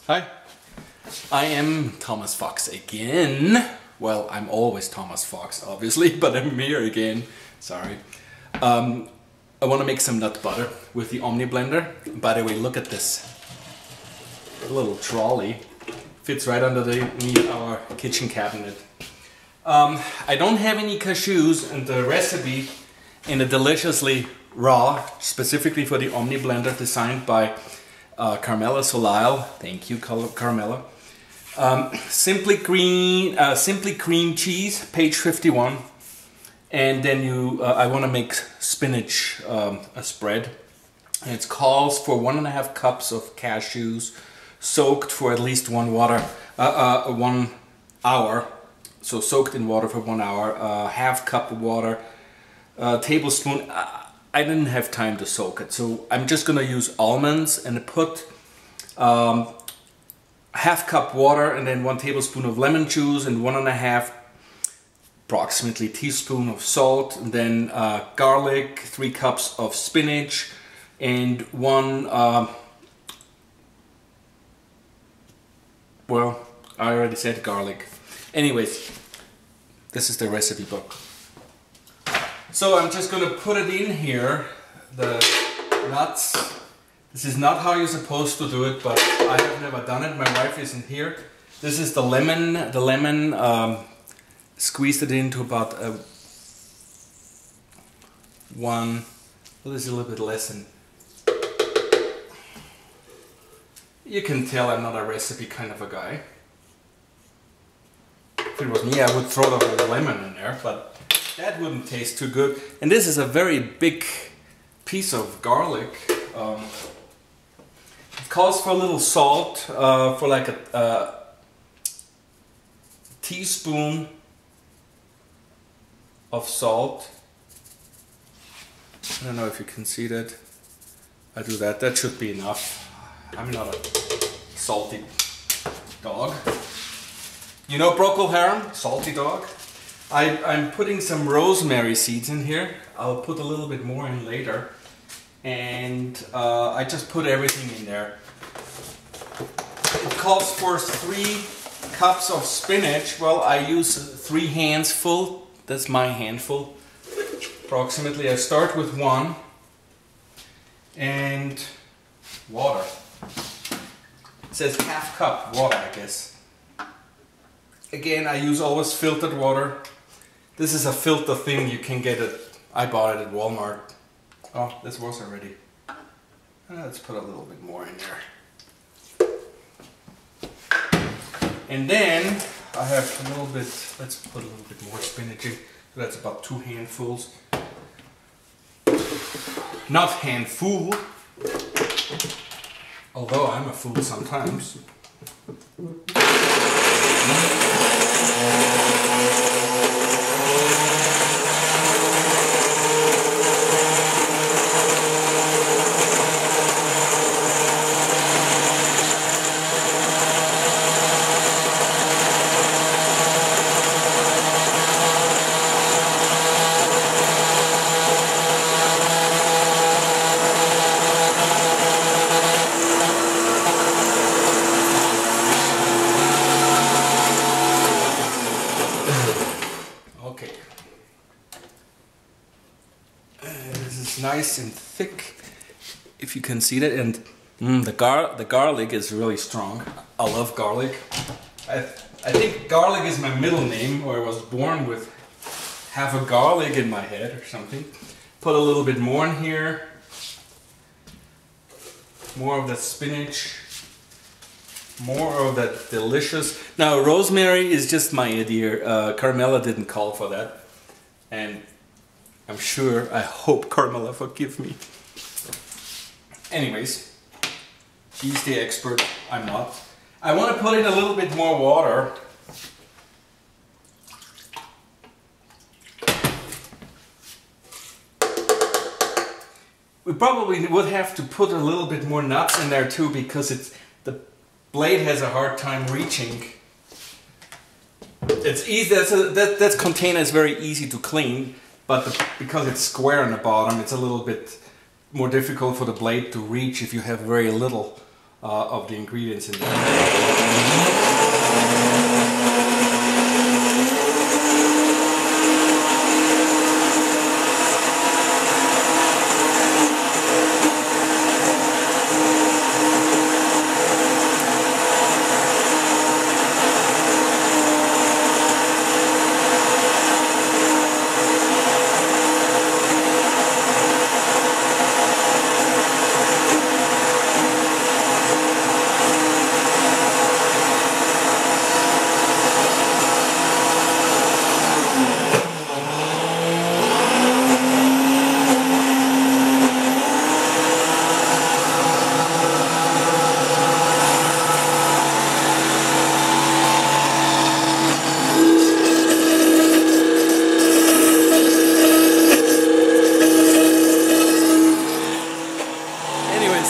Hi, I am Thomas Fox again. Well, I'm always Thomas Fox, obviously, but I'm here again. Sorry. I want to make some nut butter with the Omni blender. By the way, look at this little trolley. Fits right underneath our kitchen cabinet. I don't have any cashews, and the recipe in a deliciously raw, specifically for the Omni blender, designed by Carmella Soleil. Thank you, Carmella. Simply cream cheese, page 51. And then I want to make spinach a spread. And it calls for 1.5 cups of cashews soaked for at least 1 hour. So soaked in water for 1 hour. 1/2 cup of water. Tablespoon. I didn't have time to soak it, so I'm just gonna use almonds and put 1/2 cup water and then 1 tablespoon of lemon juice and 1.5 approximately teaspoon of salt, and then garlic, 3 cups of spinach, and 1 well, I already said garlic. Anyways, this is the recipe book. So I'm just gonna put it in here, the nuts. This is not how you're supposed to do it, but I have never done it. My wife isn't here. This is the lemon. Squeezed it into about well, this is a little bit less than. You can tell I'm not a recipe kind of a guy. If it was me, I would throw the whole lemon in there, but that wouldn't taste too good. And this is a very big piece of garlic. It calls for a little salt, for like a teaspoon of salt. I don't know if you can see that. I do that. That should be enough. I'm not a salty dog. You know Procol Harum? Salty dog. I'm putting some rosemary seeds in here. I'll put a little bit more in later. And I just put everything in there. It calls for 3 cups of spinach. Well, I use 3 hands full. That's my handful. Approximately. I start with 1. And water. It says 1/2 cup water, I guess. Again, I use always filtered water. This is a filter thing, you can get it. I bought it at Walmart. Oh, this was already. Let's put a little bit more in there. And then I have a little bit, let's put a little bit more spinach in. So that's about 2 handfuls. Not handful, although I'm a fool sometimes. Nice and thick, if you can see that, and the garlic is really strong. I love garlic. I think garlic is my middle name, or I was born with half a garlic in my head or something. Put a little bit more in here. More of that spinach. More of that delicious. Now rosemary is just my idea. Carmella didn't call for that, and I'm sure, I hope Carmella forgive me. Anyways, she's the expert, I'm not. I want to put in a little bit more water. We probably would have to put a little bit more nuts in there too, because the blade has a hard time reaching. It's easy. That container is very easy to clean. But because it's square on the bottom, it's a little bit more difficult for the blade to reach if you have very little of the ingredients in there.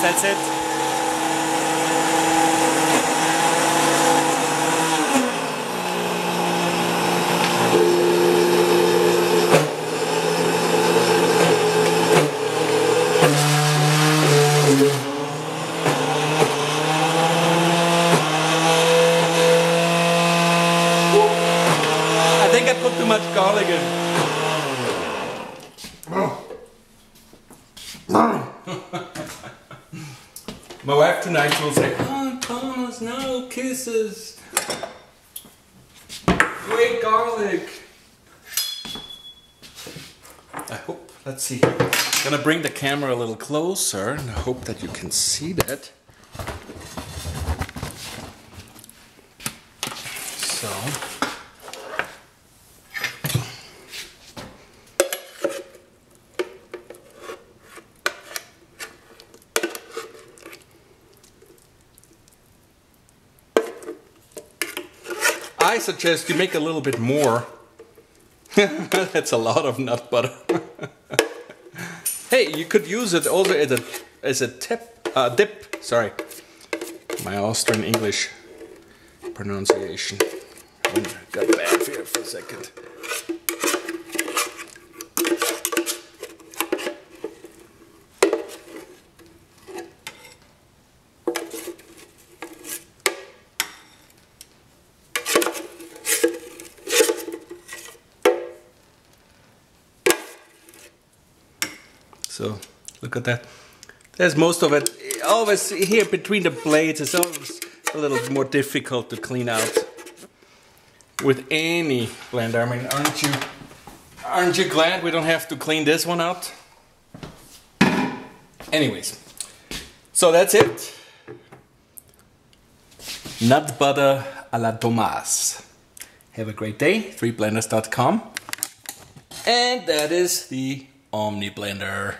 That's it. I think I put too much garlic in. My wife tonight will say, "Oh, Thomas, no kisses. Great garlic." I hope, let's see. I'm gonna bring the camera a little closer and I hope that you can see that. So. I suggest you make a little bit more. That's a lot of nut butter. Hey, you could use it also as a dip. Sorry, my Austrian English pronunciation. Got bad here for a second. So look at that. There's most of it. Always here between the blades, it's always a little more difficult to clean out with any blender. I mean, aren't you glad we don't have to clean this one out? Anyways, so that's it. Nut butter a la Thomas. Have a great day. 3blenders.com. And that is the Omni blender.